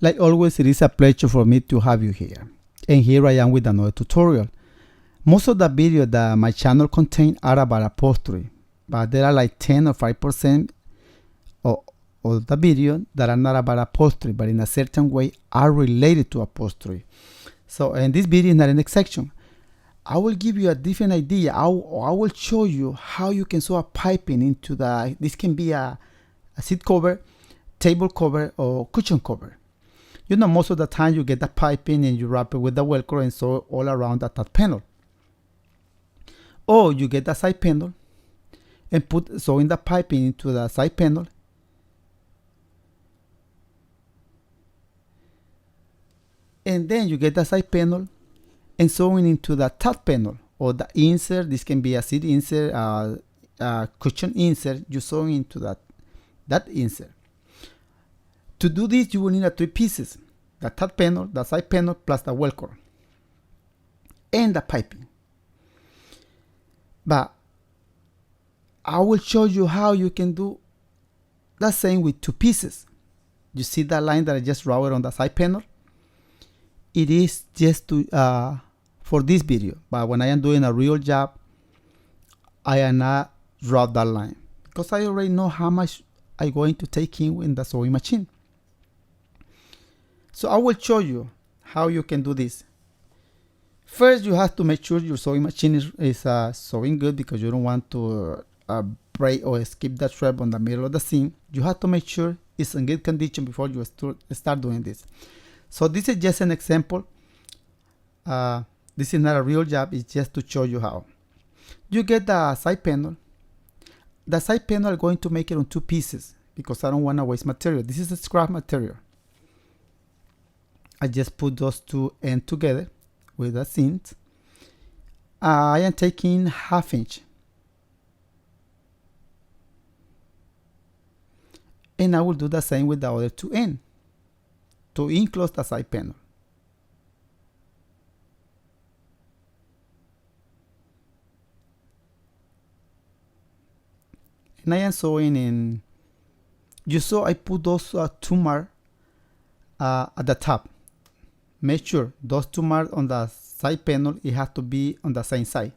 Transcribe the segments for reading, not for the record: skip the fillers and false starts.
Like always, it is a pleasure for me to have you here. And here I am with another tutorial. Most of the videos that my channel contain are about upholstery, but there are like 10 or 5% of the video that are not about upholstery, but in a certain way are related to upholstery. So, and this video is not an exception. I will give you a different idea. I will show you how you can sew a piping into this can be a seat cover, table cover, or cushion cover. You know, most of the time you get the piping and you wrap it with the Velcro and sew all around that panel. Or you get the side panel and put sewing the piping into the side panel. And then you get the side panel and sewing into the top panel or the insert. This can be a seat insert, a cushion insert. You sew into that insert. To do this, you will need 3 pieces: the top panel, the side panel, plus the Velcro and the piping. But I will show you how you can do the same with 2 pieces. You see that line that I just draw it on the side panel? It is just to for this video, but when I am doing a real job, I am not draw that line because I already know how much I'm going to take in the sewing machine. So I will show you how you can do this. First, you have to make sure your sewing machine is sewing good, because you don't want to break or skip that thread on the middle of the seam. You have to make sure it's in good condition before you start doing this. So this is just an example. This is not a real job. It's just to show you how. You get the side panel. The side panel, I'm going to make it on 2 pieces because I don't want to waste material. This is a scrap material. I just put those 2 ends together with a cinch. I am taking 1/2 inch. And I will do the same with the other 2 ends to enclose the side panel. And I am sewing in, you saw I put those 2 marks at the top. Make sure those 2 marks on the side panel, it has to be on the same side.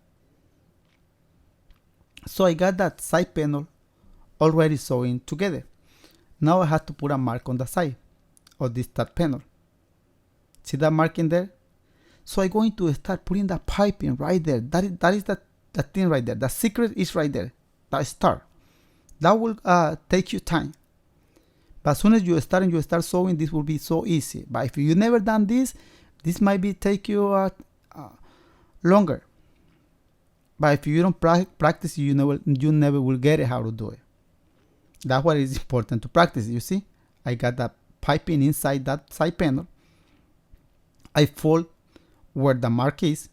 So I got that side panel already sewing together. Now I have to put a mark on the side of this top panel. See that mark in there? So I'm going to start putting the piping right there. That is the thing right there. The secret is right there. That start. That will take you time. But as soon as you start sewing, this will be so easy. But if you never done this might be take you longer. But if you don't practice, you never will get it how to do it. That's why it's important to practice. You see, I got that piping inside that side panel. I fold where the mark is,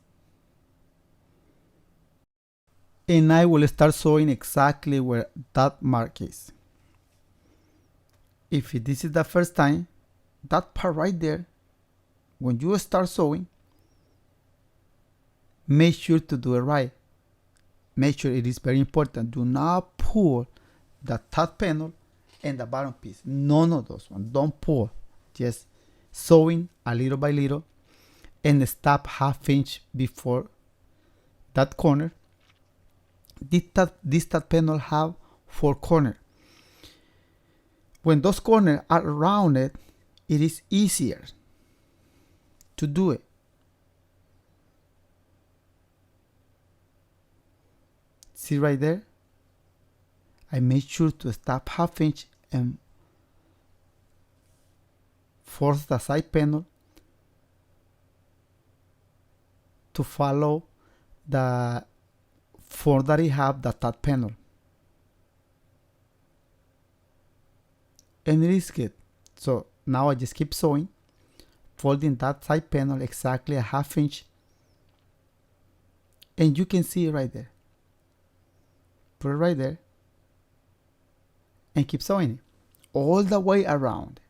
and I will start sewing exactly where that mark is. If this is the first time, that part right there, when you start sewing, make sure to do it right. Make sure, it is very important. Do not pull the top panel and the bottom piece. None of those ones. Don't pull. Just sewing a little by little and stop 1/2 inch before that corner. This top panel have 4 corners. When those corners are rounded, it is easier to do it. See right there? I made sure to stop 1/2 inch and force the side panel to follow the form that I have the top panel. And it is good. So now I just keep sewing, folding that side panel exactly 1/2 inch, and you can see it right there. Put it right there and keep sewing it all the way around,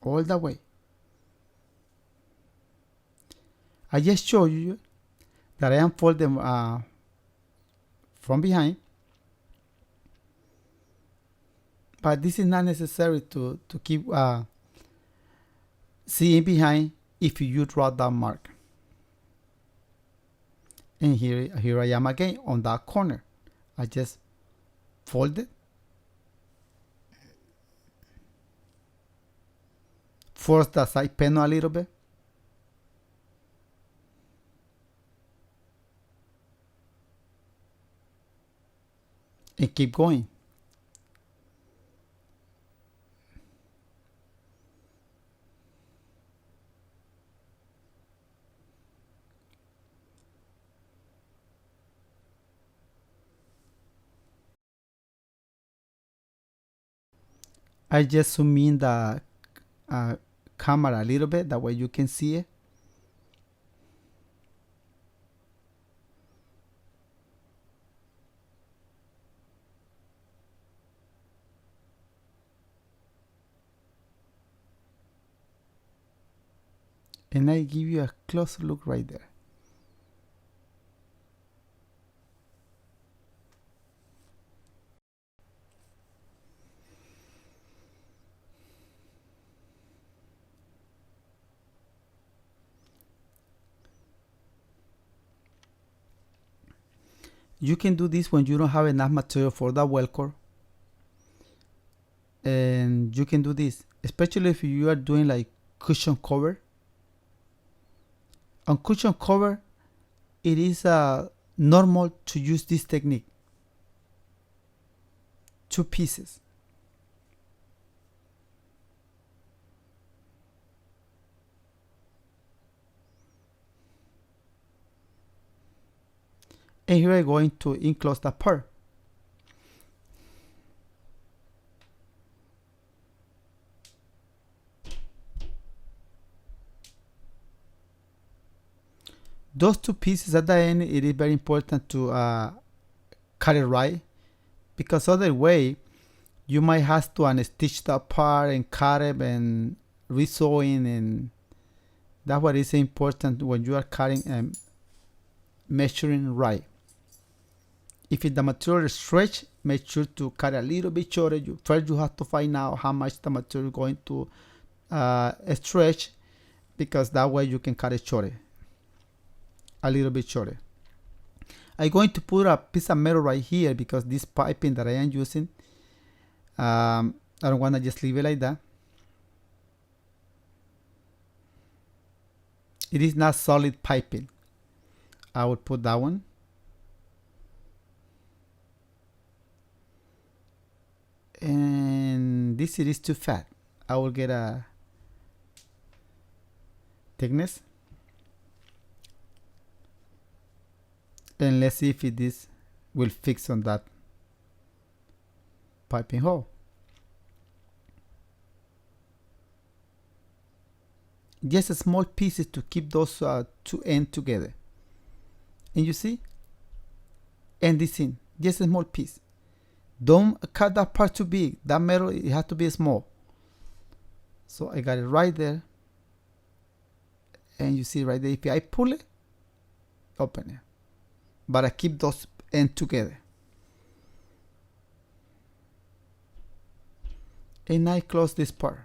all the way. I just show you that I am folding from behind, but this is not necessary to keep see in behind if you draw that mark. And here I am again on that corner. I just fold it, force the side panel a little bit, and keep going. I just zoom in the camera a little bit, that way you can see it. And I give you a close look right there. You can do this when you don't have enough material for the velcro, and you can do this especially if you are doing like cushion cover. On cushion cover, it is normal to use this technique. 2 pieces. And here I'm going to enclose the part. Those 2 pieces at the end, it is very important to cut it right, because other way you might have to unstitch that part and cut it and resewing, and that's what is important when you are cutting and measuring right. If the material is stretched, make sure to cut a little bit shorter. First you have to find out how much the material is going to stretch, because that way you can cut it shorter, a little bit shorter. I'm going to put a piece of metal right here, because this piping that I am using, I don't want to just leave it like that. It is not solid piping. I will put that one. And this, it is too fat. I will get a thickness. And let's see if this will fix on that piping hole. Just small pieces to keep those 2 ends together. And you see? And this in, just a small piece. Don't cut that part too big. That metal, it has to be small. So I got it right there. And you see right there, if I pull it, open it. But I keep those ends together. And I close this part.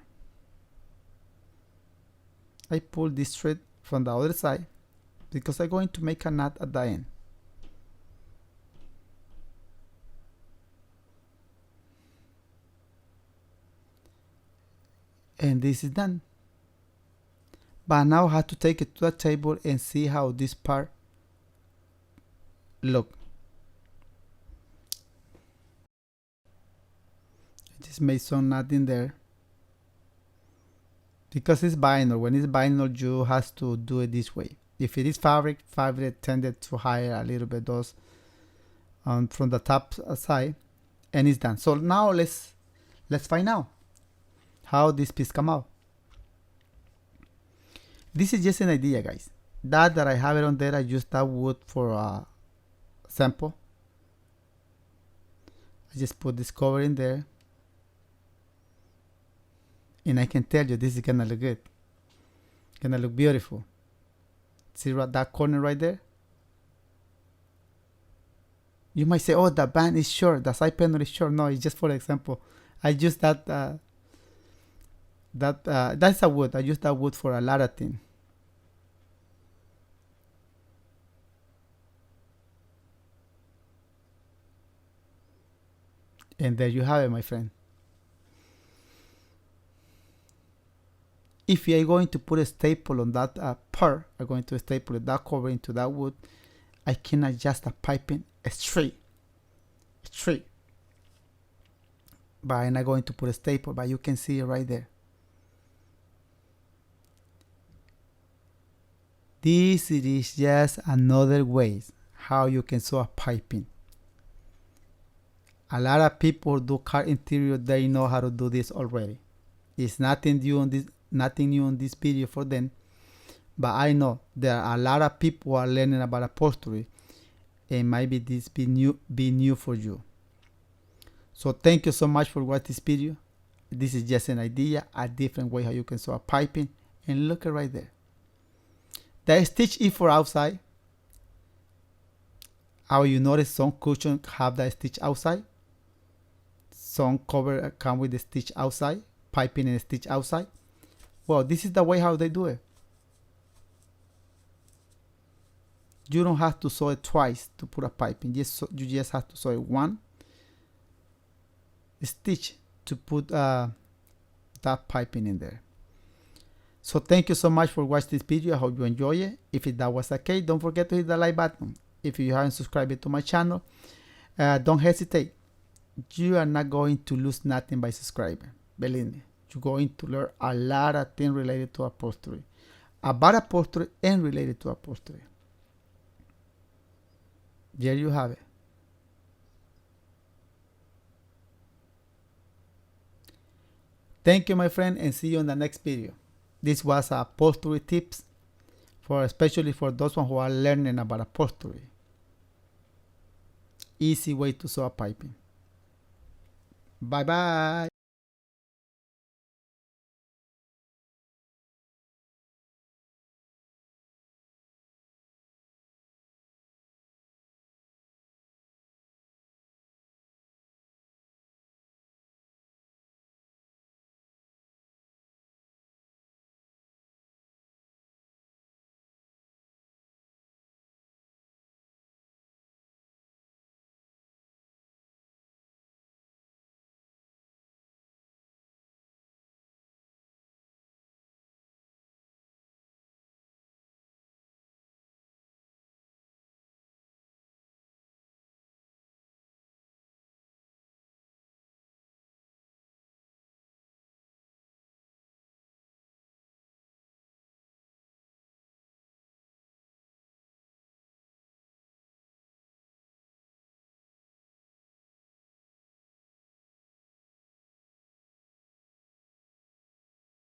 I pull this thread from the other side, because I'm going to make a knot at the end. And this is done. But now I have to take it to the table and see how this part look. I just made some knot in there, because it's vinyl. When it's vinyl, you have to do it this way. If it is fabric tended to hide a little bit those from the top side, and it's done. So now let's find out how this piece come out. This is just an idea, guys. That I have it on there, I used that wood for a sample. I just put this cover in there, and I can tell you this is gonna look good, gonna look beautiful. See that corner right there? You might say, oh, the band is short, the side panel is short. No, it's just for example. I use that That's a wood. I use that wood for a lot of things. And there you have it, my friend. If you are going to put a staple on that part, I'm going to staple that cover into that wood, I can adjust the piping straight. But I'm not going to put a staple, but you can see it right there. This is just another way how you can sew a piping. A lot of people do car interior, they know how to do this already. It's nothing new on this video for them, but I know there are a lot of people who are learning about upholstery, and maybe this be new for you. So thank you so much for watching this video. This is just an idea, a different way how you can sew a piping, and look at right there. The stitch is for outside. How you notice some cushions have the stitch outside. Some cover come with the stitch outside, piping and stitch outside. Well, this is the way how they do it. You don't have to sew it twice to put a piping. You just have to sew it one stitch to put that piping in there. So thank you so much for watching this video. I hope you enjoy it. If that was the case, don't forget to hit the like button. If you haven't subscribed to my channel, don't hesitate. You are not going to lose nothing by subscribing. Believe me, you're going to learn a lot of things related to upholstery, about upholstery and related to upholstery. There you have it. Thank you, my friend, and see you in the next video. This was upholstery tips, especially for those who are learning about upholstery. Easy way to sew a piping. Bye bye.